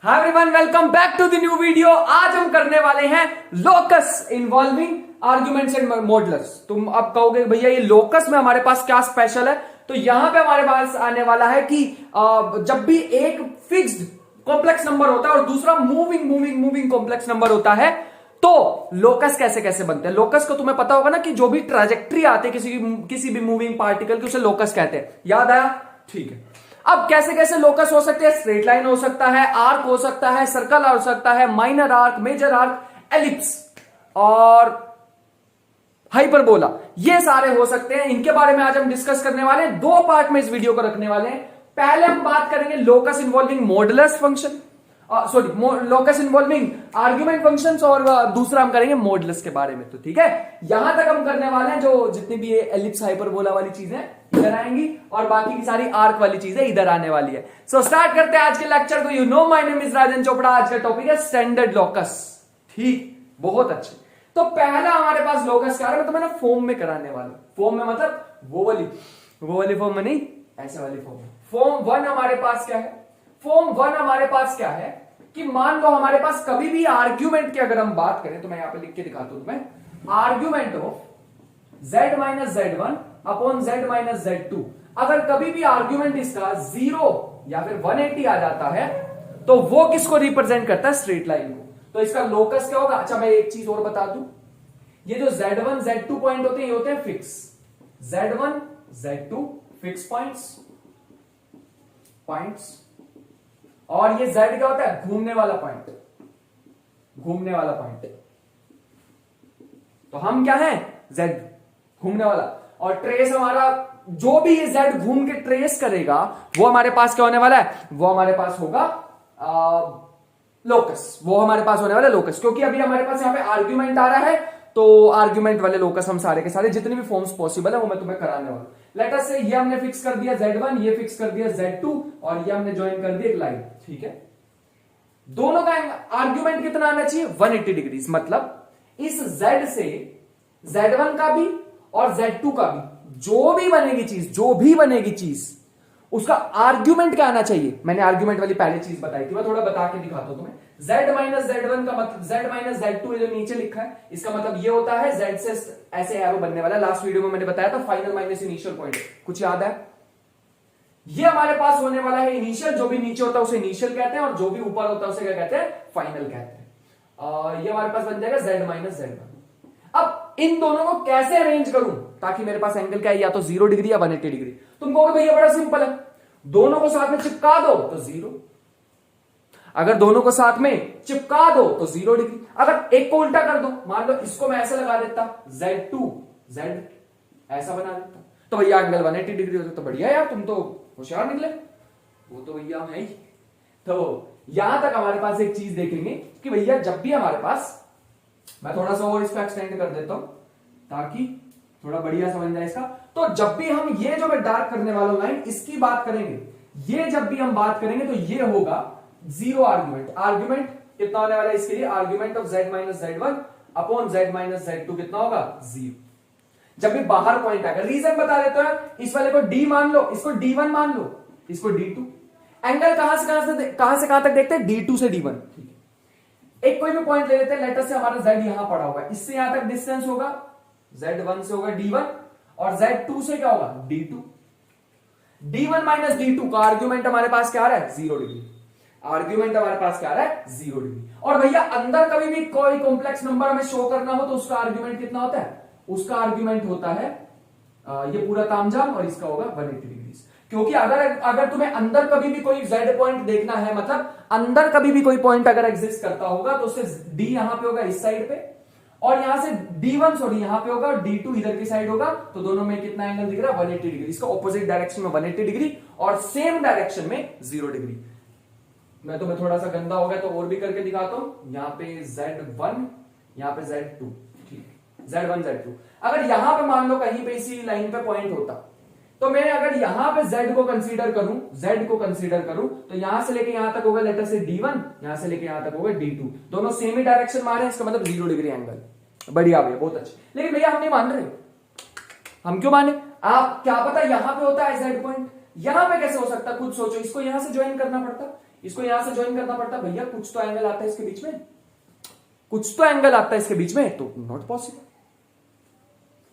Hi everyone, welcome back to the new video. आज हम करने वाले हैं locus involving arguments and modulus. तुम अब कहोगे भैया ये लोकस में हमारे पास क्या स्पेशल है? तो यहां पे हमारे पास आने वाला है कि जब भी एक फिक्स्ड कॉम्प्लेक्स नंबर होता है और दूसरा मूविंग कॉम्प्लेक्स नंबर होता है तो लोकस कैसे कैसे बनते हैं। लोकस को तुम्हें पता होगा ना कि जो भी ट्रैजेक्टरी आती है किसी भी मूविंग पार्टिकल की, उसे लोकस कहते हैं। याद आया? ठीक है। अब कैसे कैसे लोकस हो सकते हैं? स्ट्रेट लाइन हो सकता है, आर्क हो सकता है, सर्कल हो सकता है, minor arc, major arc, ellipse और हाइपरबोला, ये सारे हो सकते हैं। इनके बारे में आज हम डिस्कस करने वाले हैं। दो पार्ट में इस वीडियो को रखने वाले हैं। पहले हम बात करेंगे locus involving modulus function, locus involving argument functions, और दूसरा हम करेंगे मॉडुलस के बारे में। तो ठीक है, यहां तक हम करने वाले हैं। जो जितनी भी एलिप्स हाइपरबोला वाली चीजें इधर आएंगी और बाकी की सारी आर्क वाली चीजें इधर आने वाली है। सो स्टार्ट करते हैं आज के लेक्चर को। You know my name is Rajan Chopra. आज का टॉपिक है स्टैंडर्ड लोकस। ठीक, बहुत अच्छे। तो पहला हमारे पास लोकस क्या है, मैं तुम्हें ना फॉर्म में कराने वाला हूं। फॉर्म में मतलब वो वाली फॉर्म में नहीं, ऐसे वाली फॉर्म में। फॉर्म वन हमारे पास क्या है? फॉर्म वन हमारे पास क्या है कि मान लो हमारे पास कभी भी आर्ग्यूमेंट की अगर हम बात करें तो मैं यहां पे लिख के दिखाता हूं तुम्हें। Argument of z minus z one upon z minus z two, अगर कभी भी आर्ग्यूमेंट इसका 0 या फिर 180 आ जाता है तो वो किसको रिप्रेजेंट करता है? स्ट्रेट लाइन को। तो इसका लोकस क्या होगा? अच्छा, मैं एक चीज और बता दूं, ये जो z1 z2 पॉइंट होते हैं ये होते हैं fix. z1 z2 fix points, और ये z क्या होता है? घूमने वाला पॉइंट। तो हम क्या है? z घूमने वाला। और ट्रेस हमारा, जो भी ये z घूम के ट्रेस करेगा वो हमारे पास क्या होने वाला है? वो हमारे पास होगा लोकस। वो हमारे पास होने वाला लोकस, क्योंकि अभी हमारे पास यहां पे आर्ग्यूमेंट आ रहा है तो आर्ग्यूमेंट वाले लोकस हम सारे के सारे जितने भी फॉर्म्स पॉसिबल है वो मैं तुम्हें कराने वाला हूं। लेट अस से ये हमने फिक्स कर दिया z1, ये फिक्स कर दिया z2 और ये हमने ज्वाइन कर दिया एक लाइन। ठीक है, दोनों का आर्ग्यूमेंट कितना आना चाहिए? 180 डिग्री। मतलब इस z से z1 का भी और z2 का भी जो भी बनेगी चीज उसका आर्ग्यूमेंट क्या आना चाहिए? मैंने आर्ग्यूमेंट वाली पहले चीज बताई थी, मैं थोड़ा बता के दिखाता हूं तुम्हें। z माइनस z1 का मतलब z माइनस z2 जो नीचे लिखा है इसका मतलब ये होता है z से ऐसे एरो बनने वाला। लास्ट वीडियो में मैंने बताया था फाइनल माइनस इनिशियल पॉइंट, कुछ याद है? ये हमारे पास होने वाला है इनिशियल। जो भी नीचे होता है उसे इनिशियल कहते हैं और जो भी ऊपर होता है उसे क्या कहते हैं? फाइनल कहते हैं। ये हमारे पास बन जाएगा z माइनस z1। अब इन दोनों को कैसे अरेंज करूं ताकि मेरे पास एंगल क्या है, या तो 0 डिग्री या 180 डिग्री। तुम कहोगे भैया बड़ा सिंपल है, दोनों को साथ में चिपका दो तो 0। अगर दोनों को साथ में चिपका दो तो 0 डिग्री। अगर एक को उल्टा कर दो, मान लो इसको मैं ऐसे लगा देता, z2 z ऐसा बना देता, तो भैया एंगल 180 डिग्री होता। तो बढ़िया यार, तुम तो होशियार निकले। वो तो भैया है ही। तो यहां तक हमारे पास एक चीज देखेंगे कि भैया जब भी हमारे पास, मैं थोड़ा सा और इसको एक्सटेंड कर देता हूं ताकि थोड़ा बढ़िया समझ जाए इसका। तो जब भी हम ये जो मैं डार्क करने वाला लाइन इसकी बात करेंगे, ये जब भी हम बात करेंगे तो ये होगा 0 आर्ग्यूमेंट। आर्ग्यूमेंट कितना होने वाला है इसके लिए? Argument of z minus z1 upon z minus z2 कितना होगा? 0। जब भी बाहर पॉइंट आएगा, रीजन बता देते हैं। इस वाले को d मान लो, इसको d1 मान लो, इसको d2। एंगल कहां से कहां तक देखते हैं? d2 से d1। ठीक है, एक कोई भी पॉइंट ले लेते हैं। लेटर से हमारा z यहां पड़ा हुआ है, इससे यहां तक डिस्टेंस होगा z1 से होगा d1 और z2 से क्या होगा? d2। d1 माइनस d2 का आर्ग्यूमेंट हमारे पास क्या आ रहा है? 0 डिग्री। आर्ग्यूमेंट हमारे पास क्या आ रहा है? 0 डिग्री। और भैया अंदर कभी भी कोई कॉम्प्लेक्स नंबर हमें शो करना हो तो उसका आर्ग्यूमेंट कितना होता है? उसका आर्ग्यूमेंट होता है ये पूरा तामझाम और इसका होगा 180 डिग्री। क्योंकि अगर तुम्हें अंदर कभी भी कोई z पॉइंट देखना है, मतलब अंदर कभी भी कोई पॉइंट अगर एग्जिस्ट करता होगा तो उससे d यहां पे होगा इस साइड पे, और यहां से d1 सॉरी यहां पे होगा, d2 इधर की साइड होगा। तो दोनों में कितना एंगल दिख रहा है? 180 डिग्री। इसका ऑपोजिट डायरेक्शन में 180 डिग्री और सेम डायरेक्शन में 0 डिग्री। मैं तुम्हें थोड़ा सा गंदा हो गया तो और भी करके दिखाता हूं। यहां पे z1, यहां पे z2। ठीक, z1 z2। अगर यहां पे मान लो कहीं पे इसी लाइन पे पॉइंट होता तो मैं अगर यहां पे z को कंसीडर करूं तो यहां से लेके यहां तक होगा लेटर से d1, यहां से लेके यहां तक होगा d2। दोनों सेम ही डायरेक्शन में आ रहे हैं, इसका मतलब 0 डिग्री एंगल। बढ़िया भैया, बहुत अच्छे। लेकिन भैया हम नहीं मान रहे। हम क्यों माने? आप क्या पता यहां पे होता है z पॉइंट, यहां पे कैसे हो सकता? खुद सोचो, इसको यहां से ज्वाइन करना पड़ता, इसको यहां से ज्वाइन करना पड़ता भैया, कुछ तो एंगल आता है इसके बीच में, कुछ तो एंगल आता है इसके बीच में, तो नॉट पॉसिबल।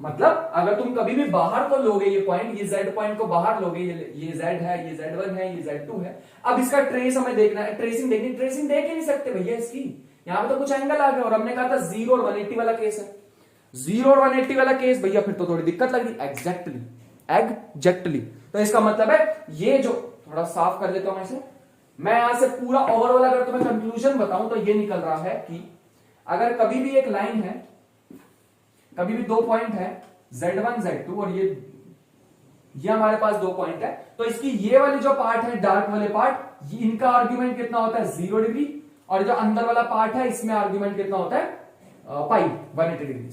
मतलब अगर तुम कभी भी बाहर को लोगे ये पॉइंट, ये z पॉइंट को बाहर लोगे, ये z है, ये z1 है, ये z2 है, अब इसका ट्रेस हमें देखना है, ट्रेसिंग देखनी, ट्रेसिंग देख ही नहीं सकते भैया इसकी, यहां पे तो कुछ एंगल आ गया, और हमने कहा था 0 और 180 वाला केस है, 0 और 180 वाला केस भैया, फिर तो थोड़ी दिक्कत लग रही। एग्जैक्टली तो इसका मतलब है ये जो, थोड़ा साफ कर देता हूं मैं यहां से पूरा ओवरऑल अगर तुम्हें कंक्लूजन बताऊं तो ये निकल रहा है कि अगर कभी भी एक लाइन है, कभी भी दो पॉइंट है z1 z2 और ये हमारे पास दो पॉइंट है, तो इसकी ये वाली जो पार्ट है डार्क वाले पार्ट, इनका आर्ग्यूमेंट कितना होता है 0 डिग्री, और जो अंदर वाला पार्ट है इसमें आर्ग्यूमेंट कितना होता है पाई 180 डिग्री।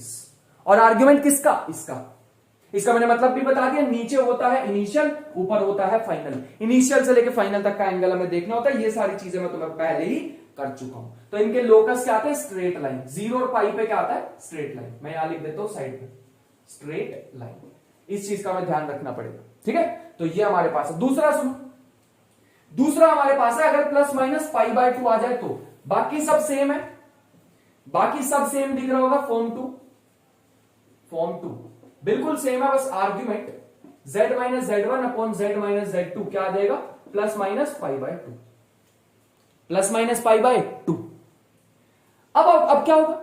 और आर्ग्यूमेंट किसका, इसका मैंने मतलब भी बता दिया, नीचे होता है इनिशियल, ऊपर होता है फाइनल, इनिशियल से लेके फाइनल तक का एंगल हमें देखना होता है, ये सारी चीजें मैं तुम्हें पहले ही कर चुका हूं। तो इनके लोकस क्या आते हैं, स्ट्रेट लाइन, 0 और पाई पे क्या आता है, स्ट्रेट लाइन, मैं यहां लिख देता हूं साइड पे, स्ट्रेट लाइन, इस चीज का हमें ध्यान रखना पड़ेगा, ठीक है। तो ये हमारे पास है। दूसरा सुनो, दूसरा हमारे पास है अगर प्लस माइनस π/2 आ जाए तो बाकी सब सेम है, बाकी सब सेम दिख रहा होगा, फॉर्म टू बिल्कुल सेम है, बस argument z minus z1 upon z minus z2 क्या आ जाएगा, प्लस माइनस π/2, प्लस माइनस π/2। अब क्या होगा,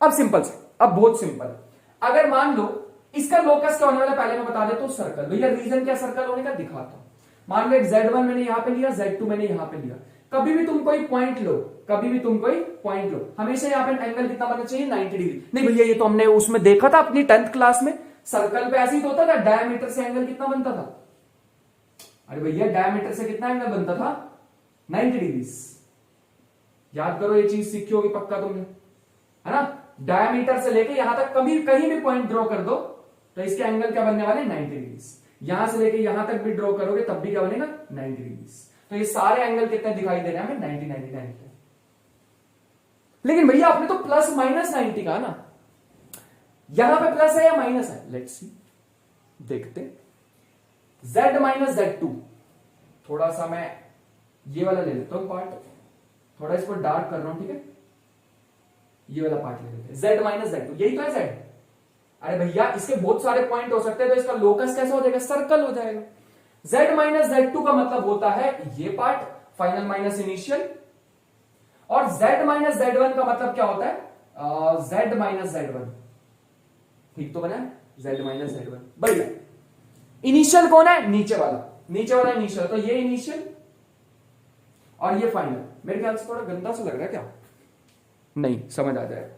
अब सिंपल से, अब बहुत सिंपल, अगर मान लो इसका लोकस क्या होने वाला पहले मैं बता देता हूं, सर्कल। भैया रीजन क्या सर्कल होने का दिखाता हूं, मान लो एक z1 मैंने यहां पे लिया, z2 मैंने यहां पे लिया, कभी भी तुम कोई पॉइंट लो, कभी भी तुम कोई पॉइंट लो, हमेशा यहां पे एंगल कितना बनना चाहिए, 90 डिग्री। नहीं भैया ये तो हमने उसमें देखा था अपनी 10th क्लास में, सर्कल पे ऐसे ही तो होता था, डायमीटर से एंगल कितना बनता था, अरे भैया डायमीटर से कितना एंगल बनता था, 90 डिग्री। याद करो ये चीज सीखी होगी पक्का तुमने, है ना। डायमीटर से लेके यहां तक कभी कहीं भी पॉइंट ड्रॉ कर दो तो इसके एंगल क्या बनने वाले, 90 डिग्री। यहां से लेके यहां तक भी ड्रॉ करोगे तब भी क्या बनेगा, 90 डिग्री। तो ये सारे एंगल कितने दिखाई दे रहे हैं हमें, 90 90 90। लेकिन भैया आपने तो प्लस माइनस 90 कहा ना, यहां पे प्लस है या माइनस है, लेट्स सी, देखते। z माइनस z2, थोड़ा सा मैं ये वाला ले लेता हूं पार्ट, थोड़ा इसको डार्क कर रहा हूं, ठीक है, ये वाला पार्ट ले लेते हैं, z माइनस z2, यही तो है z। अरे भैया इसके बहुत सारे पॉइंट हो सकते हैं, तो इसका लोकस कैसा हो जाएगा, सर्कल हो जाएगा। z माइनस z2 का मतलब होता है ये पार्ट, फाइनल माइनस इनिशियल, और z माइनस z1 का मतलब क्या होता है, z माइनस z1, ठीक तो बना, z माइनस z1। बढ़िया, इनिशियल कौन है, नीचे वाला इनिशियल, तो ये इनिशियल और ये फाइनल। मेरे ख्याल से थोड़ा गंदा सा लग रहा है क्या, नहीं समझ आ जाएगा।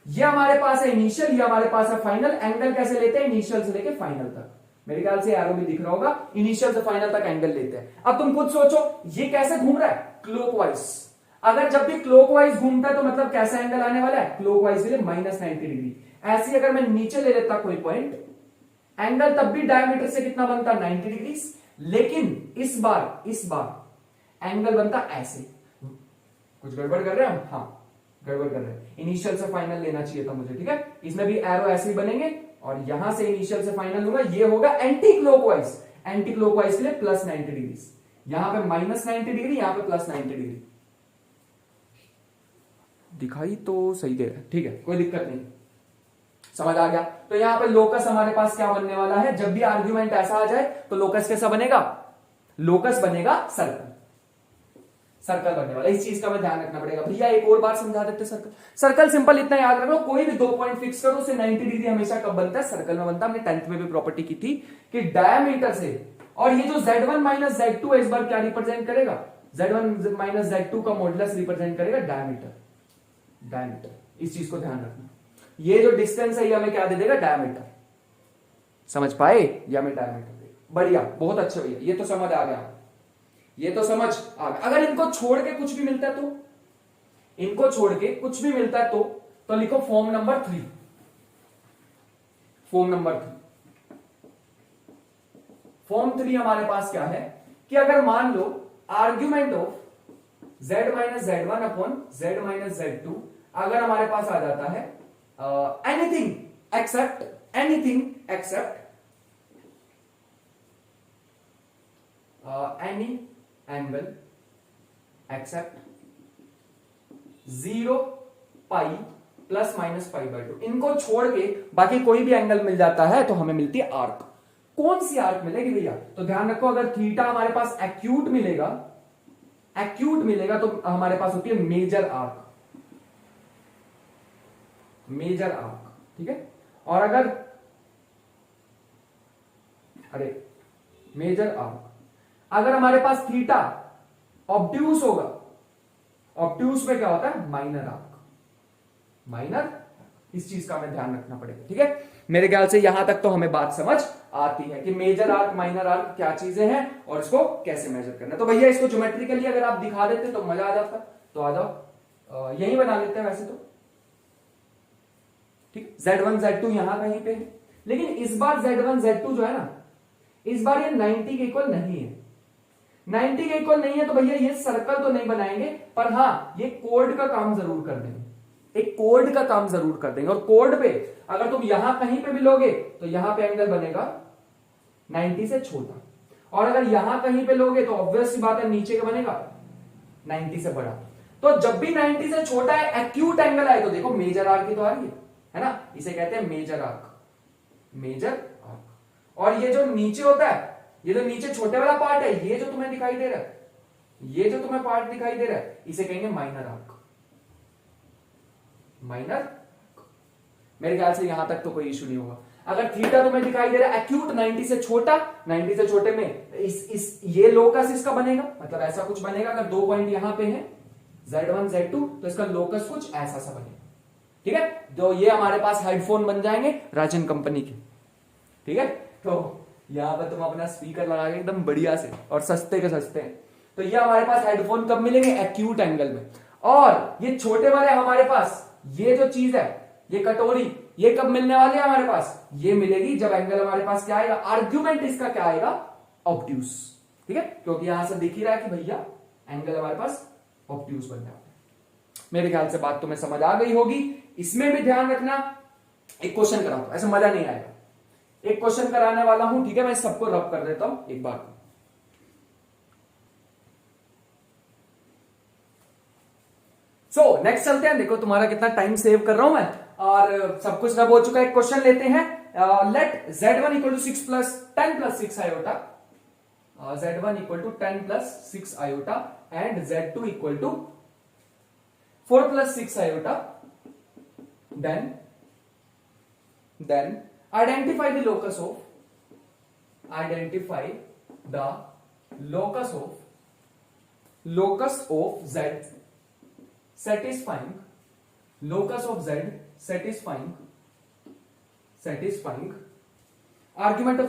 ये हमारे पास है इनिशियल, ये हमारे पास है फाइनल। एंगल कैसे लेते हैं, इनिशियल से लेके फाइनल तक, मेरे ख्याल से एरो भी दिख रहा होगा, इनिशियल से फाइनल तक एंगल लेते हैं। अब तुम खुद सोचो ये कैसे घूम रहा है, क्लॉकवाइज। अगर जब भी क्लॉकवाइज घूमता है तो मतलब कैसा एंगल आने वाला है, क्लॉकवाइज के लिए माइनस 90 डिग्री। ऐसे अगर मैं नीचे ले लेता कोई पॉइंट, एंगल तब भी डायमीटर से कितना बनता, 90 डिग्री। लेकिन इस बार एंगल बनता ऐसे। कुछ गड़बड़ कर रहे हैं हम, हाँ गड़बड़ कर रहे हैं, इनिशियल से फाइनल लेना चाहिए था मुझे, ठीक है। इसमें भी एरो ऐसे ही बनेंगे, और यहां से इनिशियल से फाइनल लूंगा, ये होगा एंटी क्लॉकवाइज, एंटी क्लॉकवाइज के लिए प्लस 90 डिग्री, यहां पे माइनस 90 डिग्री, यहां पे प्लस 90 डिग्री। दिखाई तो सही दे रहा है, ठीक है, कोई दिक्कत नहीं, समझ आ गया। तो यहां पे लोकस हमारे पास क्या बनने वाला है, जब भी आर्ग्यूमेंट ऐसा आ जाए तो लोकस कैसा बनेगा, लोकस बनेगा सर्कल बनने वाला। इस चीज का मैं ध्यान रखना पड़ेगा। भैया एक और बार समझा देते, सर्कल सिंपल इतना याद रखो, कोई भी दो पॉइंट फिक्स करो, उसे 90 डिग्री हमेशा कब बनता है, सर्कल में बनता है। हमने 10th में भी प्रॉपर्टी की थी कि डायमीटर से, और ये जो z1 माइनस z2 इस बार क्या रिप्रेजेंट करेगा, z1 माइनस z2 का मॉडुलस रिप्रेजेंट करेगा डायमीटर। इस चीज को ध्यान रखना, ये जो डिस्टेंस है ये हमें क्या दे देगा, डायमीटर। समझ पाए, ये हमें डायमीटर देगा। बढ़िया, बहुत अच्छे भैया, ये तो समझ आ गया, ये तो समझ आ गया। अगर इनको छोड़ के कुछ भी मिलता है तो, इनको छोड़ के कुछ भी मिलता है तो लिखो फॉर्म नंबर 3। फॉर्म 3 हमारे पास क्या है कि अगर मान लो argument of z minus z1 upon z minus z2 अगर हमारे पास आ जाता है anything except any angle except 0 pi plus minus pi by 2, इनको छोड़ के बाकी कोई भी एंगल मिल जाता है तो हमें मिलती है आर्क। कौन सी आर्क मिलेगी भैया? तो ध्यान रखो, अगर थीटा हमारे पास एक्यूट मिलेगा, एक्यूट मिलेगा तो हमारे पास होती है मेजर आर्क, मेजर आर्क, ठीक है। और अगर मेजर आर्क, अगर हमारे पास थीटा ऑब्ट्यूस होगा, ऑब्ट्यूस में क्या होता है? Minor arc, minor. इस चीज का हमें ध्यान रखना पड़ेगा, ठीक है। मेरे ख्याल से यहां तक तो हमें बात समझ आती है कि मेजर आर्क माइनर आर्क क्या चीजें हैं और इसको कैसे मेजर करना है। तो भैया इसको ज्योमेट्रिकली अगर आप दिखा देते तो मजा आ जाता, तो आ जाओ, यही बना लेते हैं वैसे तो, ठीक। Z1 Z2 यहां कहीं पे है, लेकिन इस बार Z1 Z2 जो है ना, इस बार ये 90 के इक्वल नहीं है, 90 के इक्वल नहीं है, तो भैया ये सर्कल तो नहीं बनाएंगे, पर हाँ ये कोड का काम जरूर कर देंगे, एक कोड का काम जरूर कर देंगे। और कोड पे अगर तुम यहां कहीं पे भी लोगे तो यहां पे एंगल बनेगा 90 से छोटा, और अगर यहां कहीं पे लोगे तो ऑब्वियस सी बात है नीचे का बनेगा 90 से बड़ा। तो जब भी 90 से छोटा है एक्यूट एंगल आए तो देखो मेजर आर्क की तो आ रही है ना, इसे कहते हैं मेजर आर्क, मेजर आर्क। और ये जो नीचे होता है, ये जो नीचे छोटे वाला पार्ट है, ये जो तुम्हें दिखाई दे रहा है, ये जो तुम्हें पार्ट दिखाई दे रहा है, इसे कहेंगे माइनर आर्क, माइनर। मेरे ख्याल से यहां तक तो कोई इशू नहीं होगा। अगर थीटा तुम्हें दिखाई दे रहा है एक्यूट 90 से छोटा, 90 से छोटे में इस ये लोकस इसका बनेगा, मतलब ऐसा कुछ बनेगा। अगर दो पॉइंट यहां पे है Z1 Z2 तो इसका लोकस कुछ ऐसा सा बनेगा, ठीक है। तो ये हमारे पास हेडफोन बन जाएंगे राजन कंपनी के, ठीक है। तो यहां पर तुम अपना स्पीकर लगा के एकदम बढ़िया से, और सस्ते के सस्ते हैं। तो ये हमारे पास हेडफोन कब मिलेंगे? एक्यूट एंगल में। और ये छोटे वाले हमारे पास, ये जो चीज है, ये कटोरी, ये कब मिलने वाली है हमारे पास? ये मिलेगी जब एंगल हमारे पास क्या आएगा? आर्ग्यूमेंट इसका क्या आएगा? ऑब्ट्यूस, ठीक है। क्योंकि यहां से दिख ही रहा है कि भैया एंगल हमारे पास ऑब्ट्यूस बन जाता है। मेरे ख्याल से बात तुम्हें समझ आ गई होगी। इसमें भी ध्यान रखना, एक क्वेश्चन कराऊं, ऐसा मजा नहीं आएगा। एक क्वेश्चन कराने वाला हूं, ठीक है। मैं सबको रब कर देता हूं एक बार। सो नेक्स्ट चलते हैं। देखो तुम्हारा कितना टाइम सेव कर रहा हूं मैं, और सब कुछ रब हो चुका है। क्वेश्चन लेते हैं। Let Z1 equal to 6 plus 10 plus 6 iota, Z1 equal to 10 plus 6 iota and Z2 equal to 4 plus 6 iota, then identify the locus of Z satisfying argument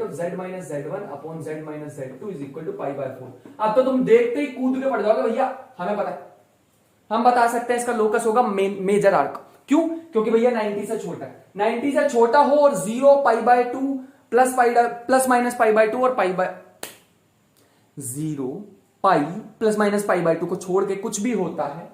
of Z minus Z1 upon Z minus Z2 is equal to pi by 4। अब तो तुम देखते ही कूद के पड़ जाओगे भैया, हमें पता है, हम बता सकते हैं इसका लोकस होगा मेजर आर्क। क्यों? क्योंकि भैया 90 से छोटा है, 90 से छोटा हो और 0 पाई by 2 plus minus pi by 2 और pi by 0 pi plus minus pi by 2 को छोड़ के कुछ भी होता है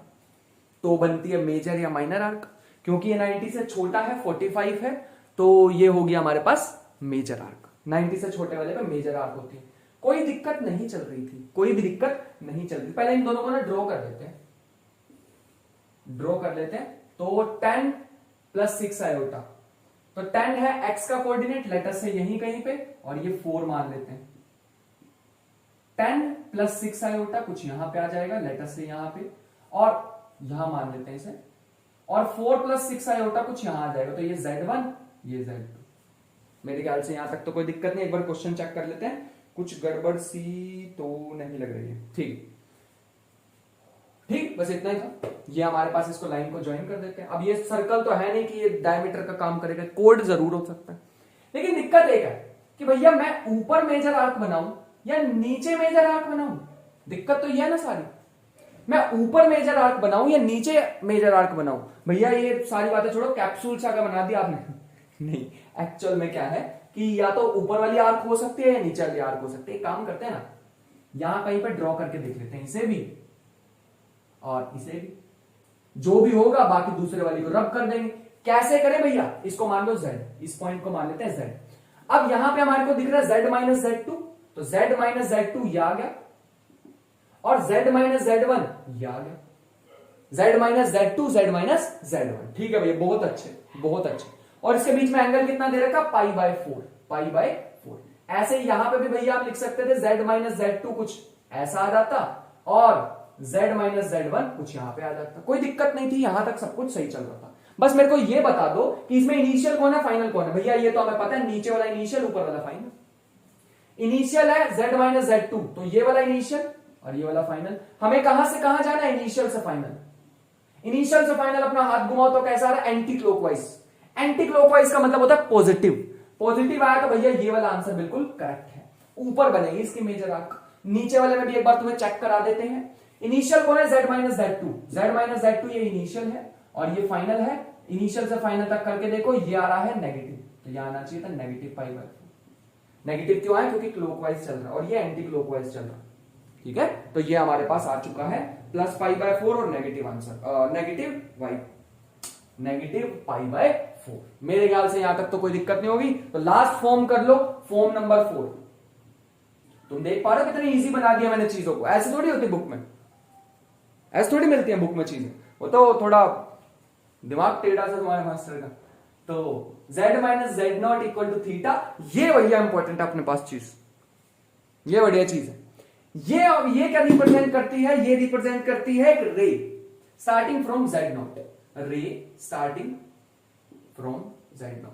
तो बनती है मेजर या माइनर आर्क। क्योंकि ये 90 से छोटा है, 45 है, तो ये हो गया हमारे पास मेजर आर्क। 90 से छोटे वाले पे मेजर आर्क होती है। कोई दिक्कत नहीं चल रही थी, कोई भी दिक्कत नहीं चल रही। पहले इन दोनों को ना ड्रॉ कर लेते हैं, तो 10 प्लस 6 आयोटा, तो 10 है x का कोऑर्डिनेट, लेटर से यहीं कहीं पे, और ये 4 मान लेते हैं। 10 प्लस 6 आयोटा कुछ यहां पे आ जाएगा, लेटर से यहां पे, और यहां मान लेते हैं इसे, और 4 प्लस 6 आयोटा कुछ यहां आ जाएगा। तो ये Z1, ये Z2। मेरे ख्याल से यहां तक तो कोई दिक्कत नहीं। एक बार क्वेश्चन चेक कर लेते हैं, कुछ गड़बड़ सी तो नहीं लग रही है। ठीक, बस इतना ही था। ये हमारे पास, इसको लाइन को ज्वाइन कर देते हैं। अब ये सर्कल तो है नहीं कि ये डायमीटर का काम करेगा, कोड जरूर हो सकता है, लेकिन दिक्कत एक है कि भैया मैं ऊपर मेजर आर्क बनाऊं या नीचे मेजर आर्क बनाऊं। दिक्कत तो ये है ना सारी, मैं ऊपर मेजर आर्क बनाऊं या नीचे मेजर आर्क बनाऊं। भैया ये सारी बातें छोड़ो, कैप्सूल सा का बना दिया आपने नहीं, एक्चुअल में क्या है कि या तो ऊपर वाली आर्क हो सकती है या नीचे वाली आर्क हो सकती है। काम करते हैं ना, यहां कहीं पर ड्रॉ करके देख लेते हैं, इसे भी और इसे भी, जो भी होगा बाकी दूसरे वाली को रब कर देंगे। कैसे करें भैया? इसको मान लो Z, इस पॉइंट को मान लेते हैं Z। अब यहां पे हमारे को दिख रहा है Z माइनस Z2, तो Z माइनस Z2 ये आ गया, और z माइनस Z1 ये आ गया, z minus Z2, z minus Z1। ठीक है भैया, बहुत अच्छे बहुत अच्छे। और इसके बीच में एंगल कितना दे रखा, π/4, π/4। ऐसे ही यहां पे भी भैया आप लिख सकते थे z माइनस Z2 कुछ ऐसा आ जाता और z माइनस Z1 कुछ यहां पे आ जाता, कोई दिक्कत नहीं थी, यहां तक सब कुछ सही चल रहा था। बस मेरे को ये बता दो कि इसमें इनिशियल कौन है फाइनल कौन है। भैया ये तो हमें पता है, नीचे वाला इनिशियल ऊपर वाला फाइनल। इनिशियल है z माइनस Z2, तो ये वाला इनिशियल और ये वाला फाइनल। हमें कहां से कहां जाना है, इनिशियल से फाइनल। इनिशियल से फाइनल अपना हाथ घुमाओ तो कैसा आ रहा है, एंटी क्लॉकवाइज। एंटी क्लॉकवाइज का मतलब होता है पॉजिटिव। पॉजिटिव आया तो भैया ये वाला आंसर बिल्कुल करेक्ट है, ऊपर बनेगी इसकी मेजर आर्क। नीचे वाले में भी एक बार तुम्हें चेक करा देते हैं। इनिशियल कौन है, z minus Z2, z minus Z2 ये इनिशियल है और ये फाइनल है। इनिशियल से फाइनल तक करके देखो, ये आ रहा है नेगेटिव, तो ये आना चाहिए था नेगेटिव π/4। नेगेटिव क्यों आया, क्योंकि क्लॉकवाइज चल रहा है और ये एंटी क्लॉकवाइज चल रहा है। ठीक है, तो ये हमारे पास आ चुका है प्लस π/4 और नेगेटिव आंसर, नेगेटिव π/4। मेरे ख्याल से यहां तक तो कोई दिक्कत नहीं होगी। तो लास्ट फॉर्म कर लो, फॉर्म नंबर 4। तुम देख पा रहे हो कितनी इजी बना दिया मैंने चीजों को। ऐसे थोड़ी होती बुक में, ऐसे थोड़ी मिलती है बुक में चीजें, वो तो थोड़ा दिमाग टेढ़ा सा तुम्हारे मास्टर का। तो z minus Z0 equal to theta, ये भैया इंपॉर्टेंट है अपने पास चीज, ये बढ़िया चीज है। ये क्या रिप्रेजेंट करती है, ये रिप्रेजेंट करती है एक रे स्टार्टिंग फ्रॉम Z0, रे स्टार्टिंग फ्रॉम Z0।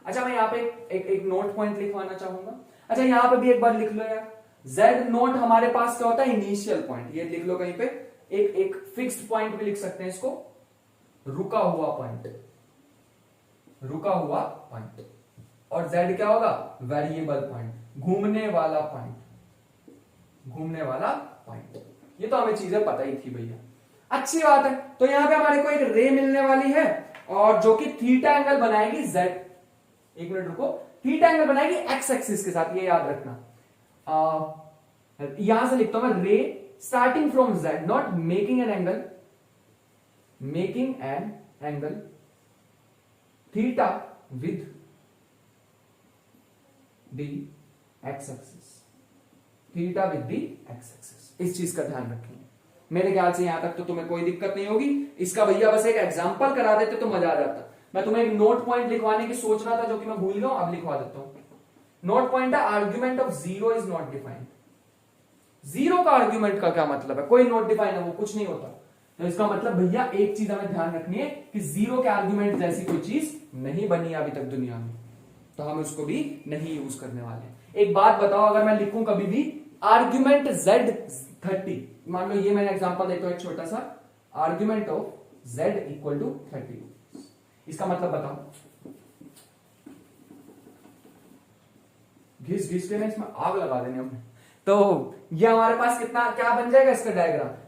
अच्छा मैं यहां पे एक नोट पॉइंट लिखवाना चाहूंगा। अच्छा यहां पे भी एक बार लिख लो यार, Z0 हमारे पास क्या होता है, इनिशियल पॉइंट। ये लिख लो कहीं पे, एक फिक्स्ड पॉइंट भी लिख सकते हैं इसको, रुका हुआ पॉइंट, रुका हुआ पॉइंट। और Z क्या होगा, वेरिएबल पॉइंट, घूमने वाला पॉइंट, घूमने वाला पॉइंट। ये तो हमें चीजें पता ही थी भैया, अच्छी बात है। तो यहां पे हमारे को एक रे मिलने वाली है और जो कि थीटा एंगल बनाएगी Z, एक मिनट रुको, थीटा एंगल बनाएगी एक्स एक्सिस के साथ, ये याद रखना। यहां से लिखता हूं मैं, रे starting from Z not making an angle, making an angle theta with the x axis, theta with the x axis. इस चीज का ध्यान रखेंगे। मेरे ख्याल से यहां तक तो तुम्हें कोई दिक्कत नहीं होगी। इसका भैया बस एक एग्जांपल करा देते तो मजा आ जाता। मैं तुम्हें एक नोट पॉइंट लिखवाने की सोच रहा था जो कि मैं भूल गया हूं, अब लिखवा देता हूं। नोट पॉइंट है, argument of zero is not defined. Zero का आर्ग्यूमेंट का क्या मतलब है, कोई नोट डिफाइन है वो कुछ नहीं होता। तो इसका मतलब भैया एक चीज हमें ध्यान रखनी है कि जीरो के आर्ग्यूमेंट जैसी कोई चीज नहीं बनी अभी तक दुनिया में, तो हम उसको भी नहीं यूज करने वाले। एक बात बताओ, अगर मैं लिखूं कभी भी आर्ग्यूमेंट Z30, मान लो ये मैंने एग्जांपल देता हूं एक छोटा सा, argument of Z equal to 30, इसका मतलब बताओ। घिस घिस के ना इसमें आग लगा देने हमने। तो ये हमारे पास कितना क्या बन जाएगा, इसका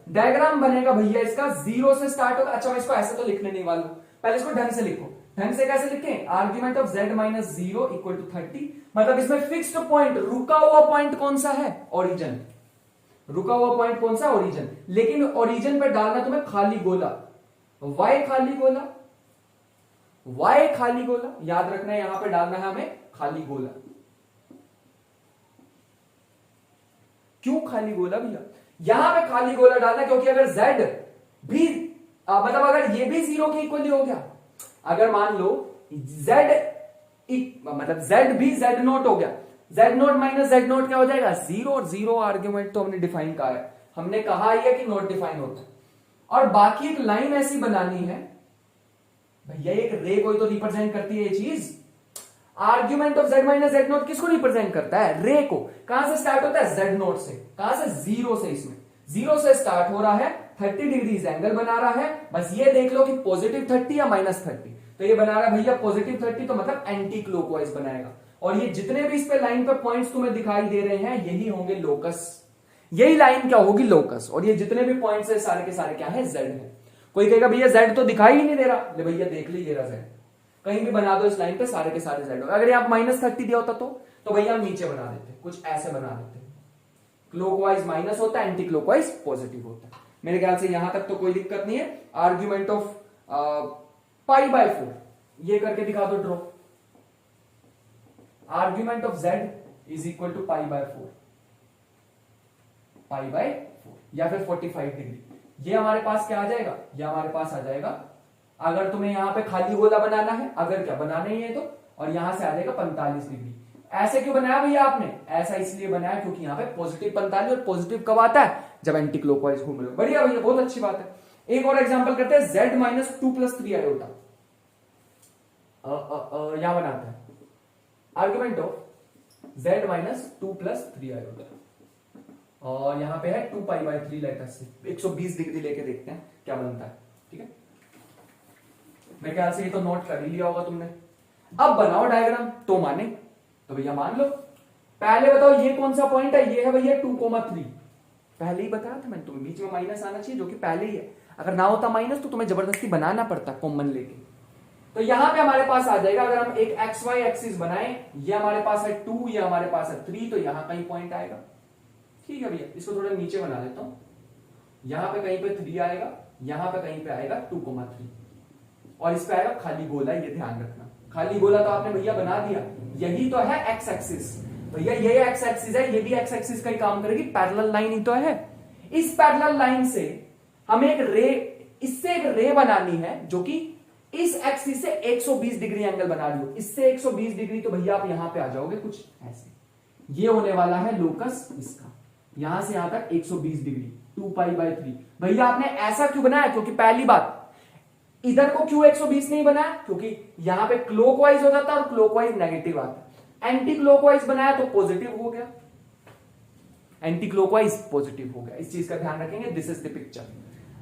डायग्राम बनेगा भैया इसका, जीरो से स्टार्ट होगा। अच्छा मैं इसको ऐसे तो लिखने नहीं वाला हूं, पहले इसको ढंग से लिखो। ढंग से कैसे लिखें, argument of Z minus 0 equal to 30, मतलब इसमें फिक्स्ड पॉइंट, रुका हुआ पॉइंट कौन सा है, ओरिजिन। रुका हुआ पॉइंट कौन सा, ओरिजिन। लेकिन ओरिजिन पे डालना तुम्हें खाली गोला, वाई खाली गोला, वाई खाली गोला, याद रखना है यहां पे डालना है हमें खाली गोला। क्यों खाली गोला भैया, यहां पे खाली गोला डालना क्योंकि अगर Z भी मतलब अगर ये भी 0 के इक्वल हो गया, अगर मान लो मतलब Z भी Z0 हो गया, Z0 माइनस Z0 क्या हो जाएगा, 0। और 0 आर्ग्यूमेंट तो हमने डिफाइन कहा है, हमने कहा ही है कि नॉट डिफाइन होता है। और बाकी एक लाइन ऐसी बनानी है भैया, एक रे कोई तो रिप्रेजेंट करती है ये चीज। Argument of Z minus Z0 किसको रिप्रेजेंट करता है, रे को। कहां से स्टार्ट होता है, Z0 से। कहां से, 0 से। इसमें 0 से स्टार्ट हो रहा है, 30 डिग्रीज एंगल बना रहा है। बस ये देख लो कि पॉजिटिव 30 या माइनस 30। तो ये बना रहा है भैया पॉजिटिव 30, तो मतलब एंटी क्लॉकवाइज बनाएगा। और ये जितने भी इस पे लाइन पे पॉइंट्स तुम्हें दिखाई दे रहे हैं, यही होंगे लोकस। यही लाइन क्या होगी, लोकस। और ये जितने भी पॉइंट्स है सारे के सारे क्या है, Z है। कोई कहेगा भैया Z तो दिखाई ही नहीं दे रहा, ले भैया देख लीजिए Z, कहीं भी बना दो इस लाइन पे सारे के सारे Z। अगर यहाँ माइनस 30 दिया होता तो भैया हम नीचे बना देते, कुछ ऐसे बना देते। क्लॉकवाइज माइनस होता है, एंटी क्लॉकवाइज पॉजिटिव होता है। मेरे ख्याल से यहां तक तो कोई दिक्कत नहीं है। आर्ग्यूमेंट ऑफ π/4 ये करके दिखा दो draw. Argument of Z is equal to π/4, π/4। या फिर 45 डिग्री। ये हमारे पास क्या आ जाएगा, ये हमारे पास आ जाएगा, अगर तुम्हें यहां पे खाली गोला बनाना है, अगर क्या बनाना ही है तो, और यहां से आ जाएगा 45 डिग्री। ऐसे क्यों बनाया भैया आपने, ऐसा इसलिए बनाया क्योंकि यहाँ पे पॉजिटिव 45, और पॉजिटिव कब आता है, जब एंटी क्लॉकवाइज घूम रहे हो। बढ़िया भैया, बहुत अच्छी बात है। एक और एग्जांपल करते हैं, z माइनस 2 प्लस 3 आयोटा। यहां बनाते हैं argument of z minus 2 plus 3 iota, और यहां पे है 2 पाई बाय 3 लेटर से 120 डिग्री लेके देखते हैं क्या बनता है। ठीक है, मेरे ख्याल से ये तो नोट कर ही लिया होगा तुमने। अब बनाओ डायग्राम, तो माने तो भैया मान लो। पहले बताओ ये कौन सा पॉइंट है, ये है भैया 2,3। पहले ही बताया था मैंने तुम्हें, बीच में माइनस आना चाहिए, जो कि पहले ही है। अगर ना होता माइनस तो तुम्हें जबरदस्ती बनाना पड़ता कॉमन लेके। तो यहां पे हमारे पास आ जाएगा, अगर हम एक एक्स वाई एक्सिस बनाएं, ये हमारे पास है 2, ये हमारे पास है 3, तो यहां कहीं पॉइंट आएगा। ठीक है भैया, इसको थोड़ा नीचे बना देता हूं। यहां पे कहीं पे 3 आएगा, यहां पे कहीं पे आएगा 2,3, और इस पे आएगा खाली गोला। ये ध्यान रखना, खाली गोला तो आपने भैया बना दिया। यही तो है एक्स एक्सिस भैया, ये एक्स एक्सिस है, ये भी एक्स एक्सिस का ही काम करेगी। पैरेलल लाइन ही तो है। इस पैरेलल लाइन से हमें एक रे, इससे एक रे बनानी है जो कि इस एक्सिस से 120 डिग्री एंगल बना रही हो। इससे 120 डिग्री, तो भैया आप यहां पे आ जाओगे कुछ ऐसे। ये होने वाला है लोकस इसका, यहां से यहां तक 120 डिग्री, 2 पाई बाय 3। भैया आपने ऐसा क्यों बनाया, क्योंकि पहली बात इधर को क्यों 120 नहीं बनाया, क्योंकि यहां पे क्लॉकवाइज हो जाता है और क्लॉकवाइज नेगेटिव आता है। एंटी क्लॉकवाइज बनाया तो पॉजिटिव हो गया, एंटी क्लॉकवाइज पॉजिटिव हो गया। इस चीज का ध्यान रखेंगे। This is the picture.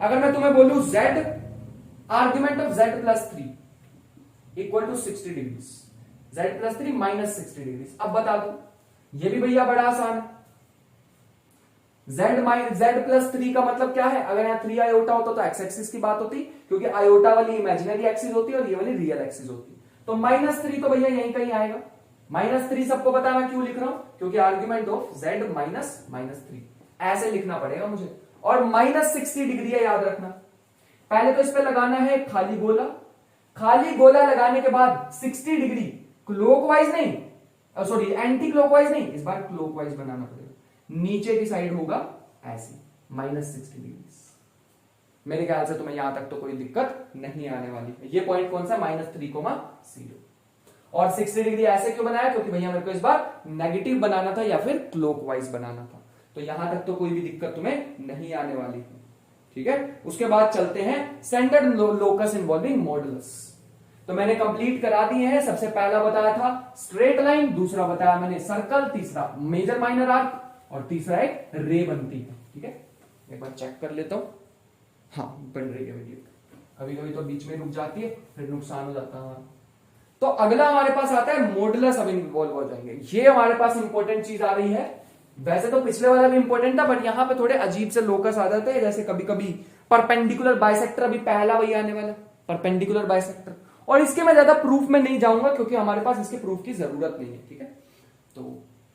अगर मैं तुम्हें बोलूं z argument of z plus 3 equal to 60 degree, z plus 3 minus 60 degree, अब बता दो। ये भी भैया बड़ा आसान है। z प्लस 3 का मतलब क्या है, अगर यहां 3 आयोटा होता तो एक्स एक्सिस की बात होती, क्योंकि आयोटा वाली इमेजिनरी एक्सिस होती है और ये वाली रियल एक्सिस होती। तो -3 तो भैया यहीं कहीं आएगा। -3 सबको पता है मैं क्यों लिख रहा हूं, क्योंकि आर्ग्यूमेंट ऑफ z माइनस -3 ऐसे लिखना पड़ेगा मुझे। और -60 डिग्री है, याद रखना। पहले तो इस पे लगाना है खाली गोला। खाली गोला लगाने के बाद 60 डिग्री क्लॉकवाइज नहीं, सॉरी एंटी क्लॉकवाइज नहीं, इस बार क्लॉकवाइज बनाना पड़ेगा। नीचे की साइड होगा ऐसे -60 डिग्री। मेरे ख्याल से तुम्हें यहां तक तो कोई दिक्कत नहीं आने वाली है। ये पॉइंट कौन सा, -3,0। और 60 डिग्री ऐसे क्यों बनाया, क्योंकि भैया मेरे को इस बार नेगेटिव बनाना था या फिर क्लॉकवाइज बनाना था। तो यहां तक तो कोई भी दिक्कत तुम्हें नहीं आने वाली है। ठीक है, उसके बाद चलते हैं स्टैंडर्ड लोकस इन्वॉल्विंग मॉडुलस। तो मैंने कंप्लीट करा दिए हैं। सबसे पहला बताया था स्ट्रेट लाइन, दूसरा बताया मैंने सर्कल, तीसरा मेजर माइनर आर्क, और तीसरा एक रे बनती है। ठीक है, एक बार चेक कर लेता हूं। हाँ, बन रही है वीडियो। कभी कभी तो बीच में रुक जाती है, फिर नुकसान हो जाता है। तो अगला हमारे पास आता है मॉडुलस। अब इन्वॉल्व हो जाएंगे। ये हमारे पास इंपॉर्टेंट चीज आ रही है। वैसे तो पिछले वाला भी इंपॉर्टेंट था, बट यहां पे थोड़े अजीब से लोकस आ जाते हैं, जैसे कभी कभी परपेंडिकुलर बाइसेक्टर। अभी पहला वही आने वाला परपेंडिकुलर बाइसेक्टर, और इसके मैं ज्यादा प्रूफ में नहीं जाऊंगा क्योंकि हमारे पास इसके प्रूफ की जरूरत नहीं है। ठीक है, तो